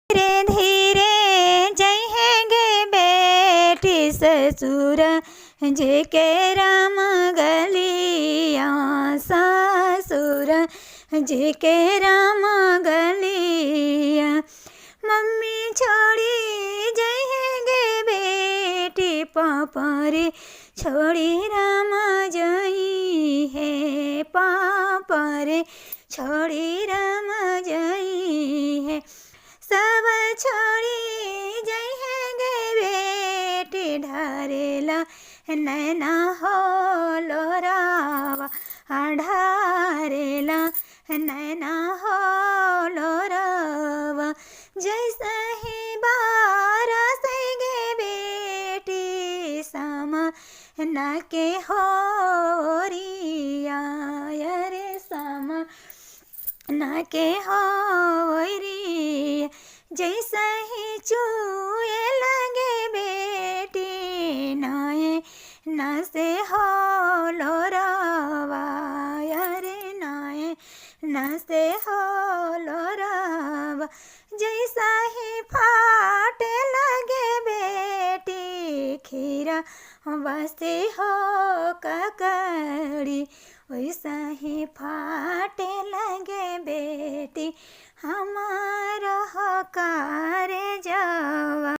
धीरे धीरे जहेंगे बेटी ससुर जी के राम गलिया ससुर जी के राम गलिया। मम्मी छोड़ी जहेंगे बेटी पापा रे छोड़ी राम जई है पापा रे छोड़ी राम जई है। सब छोड़ी जहेंगे बेटी ढारेला नैना हो लोरावा ढारेला नैना हो लोरावा। जैसे ही बारसेंगे बेटी समा ना के हो रिया रे समा ना के हो रिया। जैसे ही चूए लगे बेटी नाए ना से हो लोरावा रे नाए ना से हो लोरावा। जैसा ही फाटे लगे बेटी खीरा वैसे हो ककड़ी वैसा ही फाटे लगे बेटी हमारा हो कार जवा।